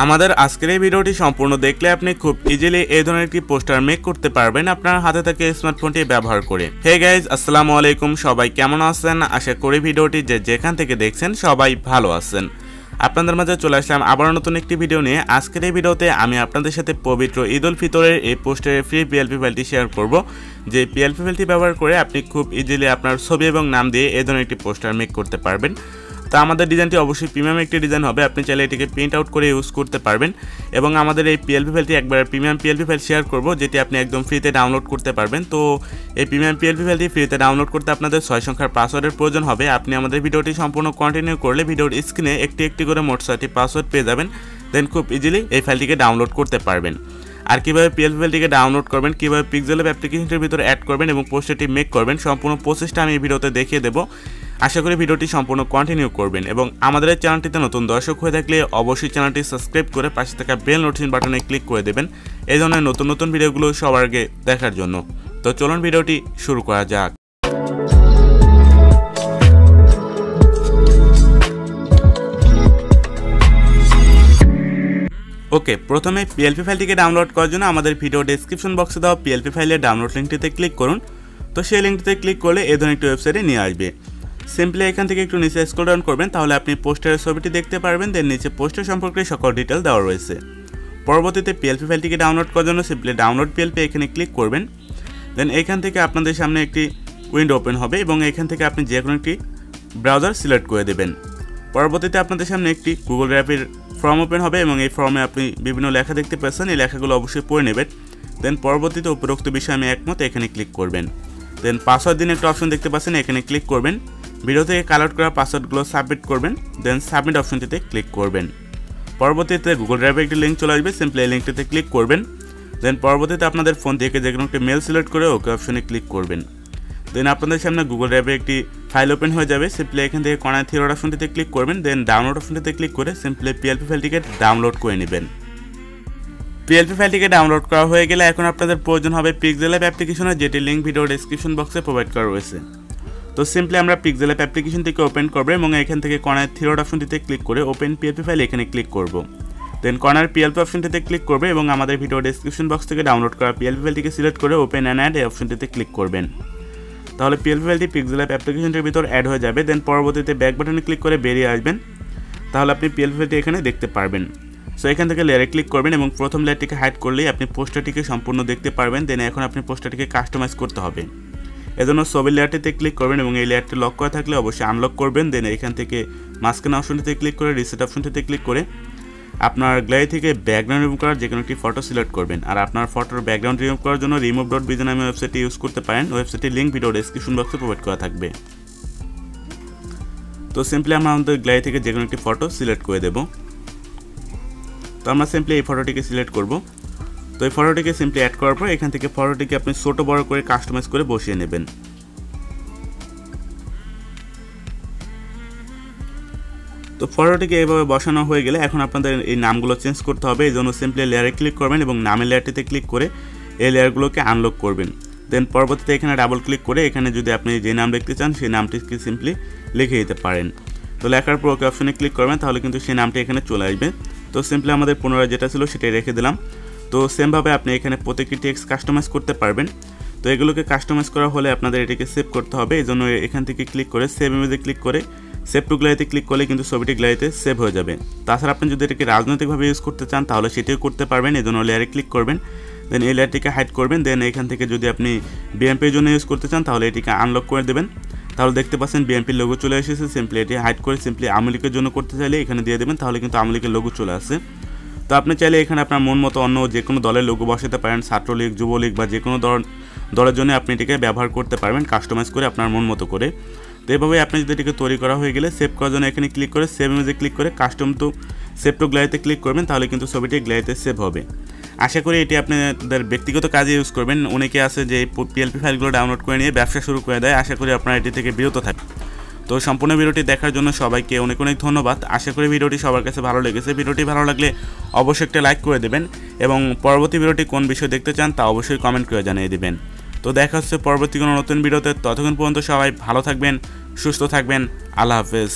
আমাদের আজকের এই ভিডিওটি সম্পূর্ণ দেখলে আপনি খুব ইজিলি এই ধরনের একটি পোস্টার মেক করতে পারবেন আপনার হাতে থাকা স্মার্টফোনটি ব্যবহার করে। হে গাইজ, আসসালামু আলাইকুম, সবাই কেমন আছেন? আশা করি ভিডিওটি যেখান থেকে দেখছেন সবাই ভালো আছেন। আপনাদের মাঝে চলে আসলাম আবার নতুন একটি ভিডিও নিয়ে। আজকের এই ভিডিওতে আমি আপনাদের সাথে পবিত্র ঈদ-উল-ফিতরের এই পোস্টারের ফ্রি PLP ফাইলটি শেয়ার করব, যে PLP ফাইলটি ব্যবহার করে আপনি খুব ইজিলি আপনার ছবি এবং নাম দিয়ে এই ধরনের একটি পোস্টার মেক করতে পারবেন। তো আমাদের ডিজাইনটি অবশ্যই প্রিমিয়াম একটি ডিজাইন হবে, আপনি চাইলে এটিকে প্রিন্ট আউট করে ইউজ করতে পারবেন। এবং আমাদের এই PLP ফাইলটি একবার প্রিমিয়াম PLP ফাইল শেয়ার করব, যেটি আপনি একদম ফ্রিতে ডাউনলোড করতে পারবেন। তো এই প্রিমিয়াম PLP ফাইলটি ফ্রিতে ডাউনলোড করতে আপনাদের 6 সংখ্যার পাসওয়ার্ডের প্রয়োজন হবে। আপনি আমাদের ভিডিওটি সম্পূর্ণ কন্টিনিউ করলে ভিডিওর স্ক্রিনে একটি একটি করে মোট 6টি পাসওয়ার্ড পেয়ে যাবেন, দেন খুব ইজিলি এই ফাইলটিকে ডাউনলোড করতে পারবেন। আর কীভাবে PLP ফাইলটিকে ডাউনলোড করবেন, কীভাবে Pixellab অ্যাপ্লিকেশনটির ভিতরে অ্যাড করবেন এবং পোস্টারটি মেক করবেন, সম্পূর্ণ প্রসেসটা আমি এই ভিডিওতে দেখিয়ে দেবো। আশা করি ভিডিওটি সম্পূর্ণ কন্টিনিউ করবেন। এবং আমাদের এই চ্যানেলটিতে নতুন দর্শক হয়ে থাকলে অবশ্যই চ্যানেলটি সাবস্ক্রাইব করে পাশে থাকা বেল নোটিফিকেশন বাটনে ক্লিক করে দেবেন এই ধরনের নতুন নতুন ভিডিওগুলো সবার আগে দেখার জন্য। তো চলুন ভিডিওটি শুরু করা যাক। ওকে, প্রথমে PLP ফাইলটিকে ডাউনলোড করার জন্য আমাদের ভিডিও ডেসক্রিপশন বক্সে দেওয়া PLP ফাইলের ডাউনলোড লিঙ্কটিতে ক্লিক করুন। তো সেই লিঙ্কটিতে ক্লিক করলে এই ধরনের একটি ওয়েবসাইটে নিয়ে আসবে। সিম্পলি এখান থেকে একটু নিচে স্ক্রল ডাউন করবেন, তাহলে আপনি পোস্টারের ছবিটি দেখতে পারবেন। দেন নিচে পোস্টার সম্পর্কে সকল ডিটেল দেওয়া রয়েছে। পরবর্তীতে PLP ফাইলটিকে ডাউনলোড করার জন্য সিম্পলি ডাউনলোড PLP এখানে ক্লিক করবেন। দেন এখান থেকে আপনাদের সামনে একটি উইন্ডো ওপেন হবে এবং এখান থেকে আপনি যে কোনো একটি ব্রাউজার সিলেক্ট করে দেবেন। পরবর্তীতে আপনাদের সামনে একটি গুগল ড্রাইভের ফর্ম ওপেন হবে এবং এই ফর্মে আপনি বিভিন্ন লেখা দেখতে পাচ্ছেন, এই লেখাগুলো অবশ্যই পড়ে নেবেন। দেন পরবর্তীতে উপরোক্ত বিষয়ে আমি একমত এখানে ক্লিক করবেন। দেন পাসওয়ার্ড দিন একটা অপশন দেখতে পাচ্ছেন, এখানে ক্লিক করবেন। ভিডিও থেকে কালেক্ট করা পাসওয়ার্ডগুলো সাবমিট করবেন। দেন সাবমিট অপশনটিতে ক্লিক করবেন। পরবর্তীতে গুগল ড্রাইভে একটি লিঙ্ক চলে আসবে, সিম্পলি এই লিঙ্কটিতে ক্লিক করবেন। দেন পরবর্তীতে আপনাদের ফোন থেকে যে কোনো একটি মেল সিলেক্ট করে ওকে অপশনে ক্লিক করবেন। দেন আপনাদের সামনে গুগল ড্রাইভে একটি ফাইল ওপেন হয়ে যাবে, সিম্পলি এখান থেকে কর্নার থ্রি ডট অপশনটিতে ক্লিক করবেন। দেন ডাউনলোড অপশনটিতে ক্লিক করে সিম্পলি PLP ফাইলটিকে ডাউনলোড করে নেবেন। PLP ফাইলটিকে ডাউনলোড করা হয়ে গেলে এখন আপনাদের প্রয়োজন হবে Pixellab অ্যাপ্লিকেশনের, যেটি লিঙ্ক ভিডিও ডেসক্রিপশন বক্সে প্রোভাইড করা রয়েছে। তো সিম্পলি আমরা Pixellab অ্যাপ্লিকেশনটিকে ওপেন করব এবং এখান থেকে কর্নার থ্রি ডট অপশনটিতে ক্লিক করে ওপেন PLP ফাইল এখানে ক্লিক করব। দেন কর্নার PLP অপশনটিতে ক্লিক করবে এবং আমাদের ভিডিও ডেসক্রিপশন বক্স থেকে ডাউনলোড করা PLP ফাইলটিকে সিলেক্ট করে ওপেন অ্যান্ড অ্যাড এই অপশনটিতে ক্লিক করবেন। তাহলে PLP ফাইলটি Pixellab অ্যাপ্লিকেশনটির ভিতর অ্যাড হয়ে যাবে। দেন পরবর্তীতে ব্যাক বাটনে ক্লিক করে বেরিয়ে আসবেন, তাহলে আপনি PLP ফাইলটি এখানে দেখতে পারবেন। সো এখান থেকে লেয়ারে ক্লিক করবেন এবং প্রথম লেয়ারটিকে হাইড করলেই আপনি পোস্টারটিকে সম্পূর্ণ দেখতে পারবেন। দেন এখন আপনি পোস্টারটিকে কাস্টমাইজ করতে হবে, এজন্য ছবির লেয়ারটিতে ক্লিক করবেন এবং এই লেয়ারটি লক করা থাকলে অবশ্যই আনলক করবেন। দেন এখান থেকে মাঝখানে অপশনটিতে ক্লিক করে রিসেট অপশনটিতে ক্লিক করে আপনার গ্যালারি থেকে ব্যাকগ্রাউন্ড রিমুভ করার যে কোনো একটি ফটো সিলেক্ট করবেন। আর আপনার ফটোর ব্যাকগ্রাউন্ড রিমুভ করার জন্য remove.bg নামে ওয়েবসাইটটি ইউজ করতে পারেন, ওয়েবসাইটের লিঙ্ক ভিডিও ডেসক্রিপশন বক্সে প্রোভাইড করা থাকবে। তো সিম্পলি আমরা আমাদের গ্যালারি থেকে যে কোনো একটি ফটো সিলেক্ট করে দেব। তো আমরা সিম্পলি এই ফটোটিকে সিলেক্ট করব। তো এই ফটোটিকে সিম্পলি অ্যাড করার পর এখান থেকে ফটোটিকে আপনি ছোট বড় করে কাস্টমাইজ করে বসিয়ে নেবেন। তো ফটোটিকে এইভাবে বসানো হয়ে গেলে এখন আপনাদের এই নামগুলো চেঞ্জ করতে হবে, এই জন্য সিম্পলি লেয়ারে ক্লিক করবেন এবং নামের লেয়ারটিতে ক্লিক করে এই লেয়ারগুলোকে আনলক করবেন। দেন পরবর্তীতে এখানে ডাবল ক্লিক করে এখানে যদি আপনি যে নাম লিখতে চান সেই নামটিকে সিম্পলি লিখে দিতে পারেন। তো লেখার পর ওকে অপশনে ক্লিক করবেন, তাহলে কিন্তু সেই নামটি এখানে চলে আসবে। তো সিম্পলি আমাদের পুনরায় যেটা ছিল সেটাই রেখে দিলাম। তো সেমভাবে আপনি এখানে প্রত্যেকটি টেক্সট কাস্টমাইজ করতে পারবেন। তো এগুলোকে কাস্টমাইজ করা হলে আপনাদের এটাকে সেভ করতে হবে, এই জন্য এখান থেকে ক্লিক করে সেভ ইমেজে ক্লিক করে সেভ টু গ্যালারিতে ক্লিক করলে কিন্তু ছবিটি গ্যালারিতে সেভ হয়ে যাবে। তাছাড়া আপনি যদি এটাকে রাজনৈতিকভাবে ইউজ করতে চান তাহলে সেটিও করতে পারবেন, এই জন্য লেয়ারে ক্লিক করবেন। দেন এই লেয়ারটিকে হাইড করবেন। দেন এখান থেকে যদি আপনি BMPর জন্য ইউজ করতে চান তাহলে এটিকে আনলক করে দেবেন, তাহলে দেখতে পাচ্ছেন BMPর লোগো চলে এসেছে। সিম্পলি এটি হাইড করে সিম্পলি আওয়ামী লীগের জন্য করতে চাইলে এখানে দিয়ে দেবেন, তাহলে কিন্তু আওয়ামী লীগের লোগো চলে আসে। তো আপনি চাইলে এখানে আপনার মন মতো অন্য যে কোনো দলের লোগো বসাতে পারেন, ছাত্রলীগ, যুবলীগ বা যে কোনো দলের জন্য আপনি এটিকে ব্যবহার করতে পারবেন কাস্টমাইজ করে আপনার মন মতো করে। তো এইভাবে আপনি যদি এটিকে তৈরি করা হয়ে গেলে সেভ করার জন্য এখানে ক্লিক করে সেভ ইমেজে ক্লিক করে কাস্টম টু সেভ টু গ্যালারিতে ক্লিক করবেন, তাহলে কিন্তু ছবিটি গ্যালারিতে সেভ হবে। আশা করি এটি আপনাদের ব্যক্তিগত কাজে ইউজ করবেন। অনেকে আছে যে PLP ফাইলগুলো ডাউনলোড করে নিয়ে ব্যবসা শুরু করে দেয়, আশা করি আপনারা এটি থেকে বিরত থাকবেন। তো সম্পূর্ণ ভিডিওটি দেখার জন্য সবাইকে অনেক অনেক ধন্যবাদ। আশা করি ভিডিওটি সবার কাছে ভালো লেগেছে। ভিডিওটি ভালো লাগলে অবশ্যই একটা লাইক করে দেবেন এবং পরবর্তী ভিডিওটি কোন বিষয় দেখতে চান তা অবশ্যই কমেন্ট করে জানিয়ে দেবেন। তো দেখা হচ্ছে পরবর্তী কোনো নতুন ভিডিওতে, ততক্ষণ পর্যন্ত সবাই ভালো থাকবেন, সুস্থ থাকবেন। আল্লাহ হাফেজ।